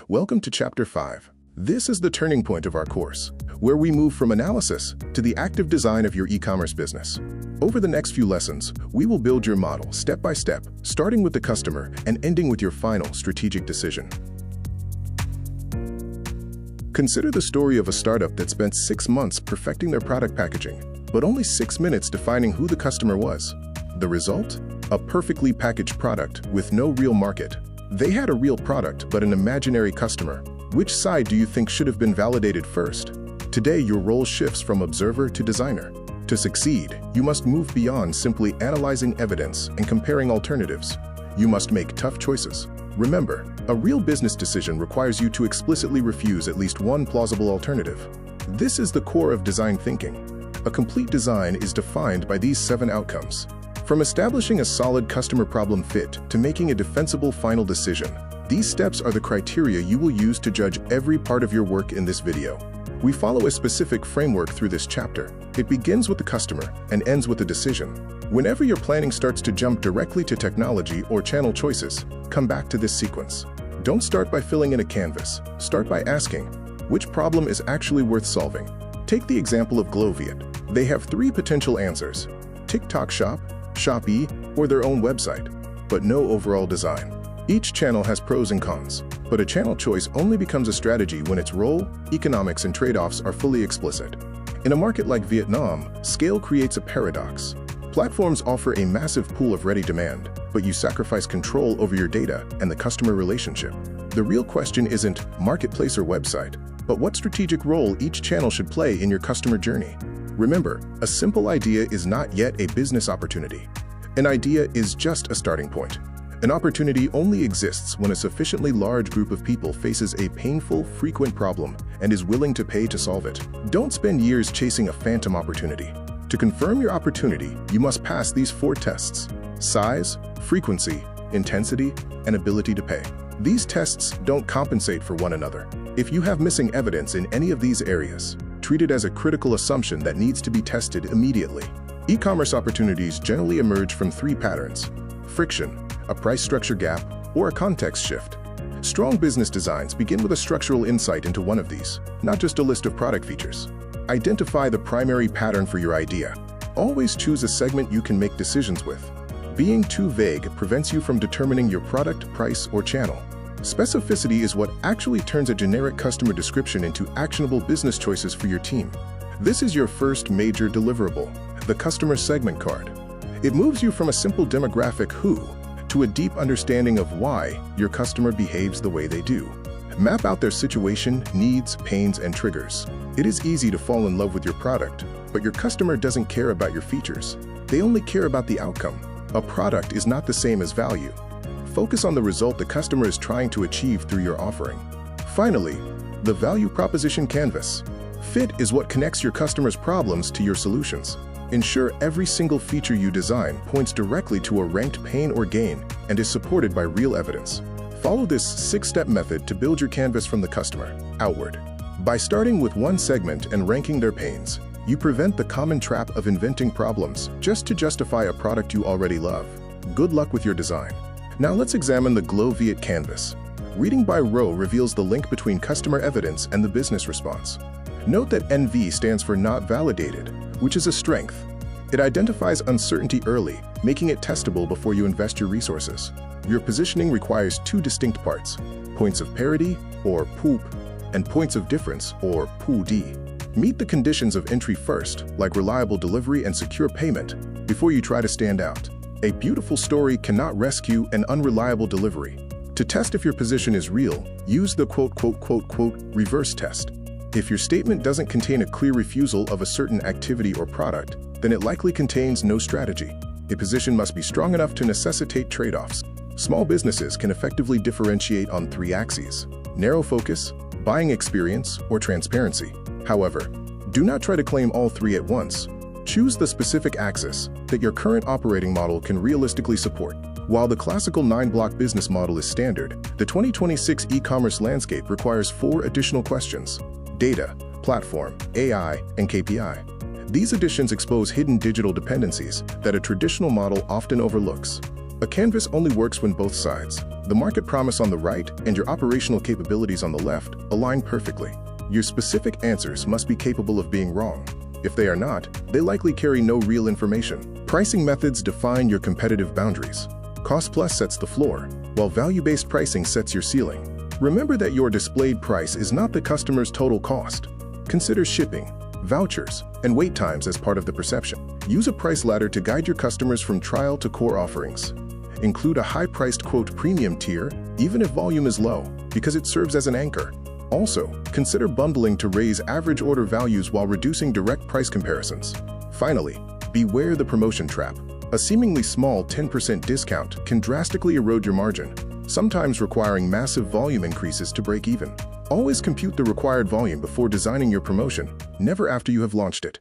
Welcome to Chapter 5. This is the turning point of our course, where we move from analysis to the active design of your e-commerce business. Over the next few lessons, we will build your model step by step, starting with the customer and ending with your final strategic decision. Consider the story of a startup that spent 6 months perfecting their product packaging, but only 6 minutes defining who the customer was. The result? A perfectly packaged product with no real market. They had a real product but an imaginary customer. Which side do you think should have been validated first? Today, your role shifts from observer to designer. To succeed, you must move beyond simply analyzing evidence and comparing alternatives. You must make tough choices. Remember, a real business decision requires you to explicitly refuse at least one plausible alternative. This is the core of design thinking. A complete design is defined by these 7 outcomes. From establishing a solid customer problem fit to making a defensible final decision, these steps are the criteria you will use to judge every part of your work in this video. We follow a specific framework through this chapter. It begins with the customer and ends with the decision. Whenever your planning starts to jump directly to technology or channel choices, come back to this sequence. Don't start by filling in a canvas. Start by asking, which problem is actually worth solving? Take the example of Gloviet. They have 3 potential answers: TikTok Shop, Shopee, or their own website, but no overall design. Each channel has pros and cons, but a channel choice only becomes a strategy when its role, economics, and trade-offs are fully explicit. In a market like Vietnam, scale creates a paradox. Platforms offer a massive pool of ready demand, but you sacrifice control over your data and the customer relationship. The real question isn't marketplace or website, but what strategic role each channel should play in your customer journey. Remember, a simple idea is not yet a business opportunity. An idea is just a starting point. An opportunity only exists when a sufficiently large group of people faces a painful, frequent problem and is willing to pay to solve it. Don't spend years chasing a phantom opportunity. To confirm your opportunity, you must pass these 4 tests: size, frequency, intensity, and ability to pay. These tests don't compensate for one another. If you have missing evidence in any of these areas, treat it as a critical assumption that needs to be tested immediately. E-commerce opportunities generally emerge from 3 patterns: friction, a price structure gap, or a context shift. Strong business designs begin with a structural insight into one of these, not just a list of product features. Identify the primary pattern for your idea. Always choose a segment you can make decisions with. Being too vague prevents you from determining your product, price, or channel. Specificity is what actually turns a generic customer description into actionable business choices for your team. This is your first major deliverable, the customer segment card. It moves you from a simple demographic who to a deep understanding of why your customer behaves the way they do. Map out their situation, needs, pains, and triggers. It is easy to fall in love with your product, but your customer doesn't care about your features. They only care about the outcome. A product is not the same as value. Focus on the result the customer is trying to achieve through your offering. Finally, the value proposition canvas. Fit is what connects your customer's problems to your solutions. Ensure every single feature you design points directly to a ranked pain or gain and is supported by real evidence. Follow this 6-step method to build your canvas from the customer outward. By starting with one segment and ranking their pains, you prevent the common trap of inventing problems just to justify a product you already love. Good luck with your design. Now let's examine the Gloviet canvas. Reading by row reveals the link between customer evidence and the business response. Note that NV stands for not validated, which is a strength. It identifies uncertainty early, making it testable before you invest your resources. Your positioning requires 2 distinct parts: points of parity, or POOP, and points of difference, or POD. Meet the conditions of entry first, like reliable delivery and secure payment, before you try to stand out. A beautiful story cannot rescue an unreliable delivery. To test if your position is real, use the reverse test. If your statement doesn't contain a clear refusal of a certain activity or product, then it likely contains no strategy. A position must be strong enough to necessitate trade-offs. Small businesses can effectively differentiate on 3 axes: narrow focus, buying experience, or transparency. However, do not try to claim all 3 at once. Choose the specific axis that your current operating model can realistically support. While the classical 9-block business model is standard, the 2026 e-commerce landscape requires 4 additional questions: data, platform, AI, and KPI. These additions expose hidden digital dependencies that a traditional model often overlooks. A canvas only works when both sides, The market promise on the right and your operational capabilities on the left align perfectly. Your specific answers must be capable of being wrong. If they are not, they likely carry no real information. Pricing methods define your competitive boundaries. Cost plus sets the floor, while value-based pricing sets your ceiling. Remember that your displayed price is not the customer's total cost. Consider shipping, vouchers, and wait times as part of the perception. Use a price ladder to guide your customers from trial to core offerings. Include a high-priced quote premium tier, even if volume is low, because it serves as an anchor. Also, consider bundling to raise average order values while reducing direct price comparisons. Finally, beware the promotion trap. A seemingly small 10% discount can drastically erode your margin, sometimes requiring massive volume increases to break even. Always compute the required volume before designing your promotion, never after you have launched it.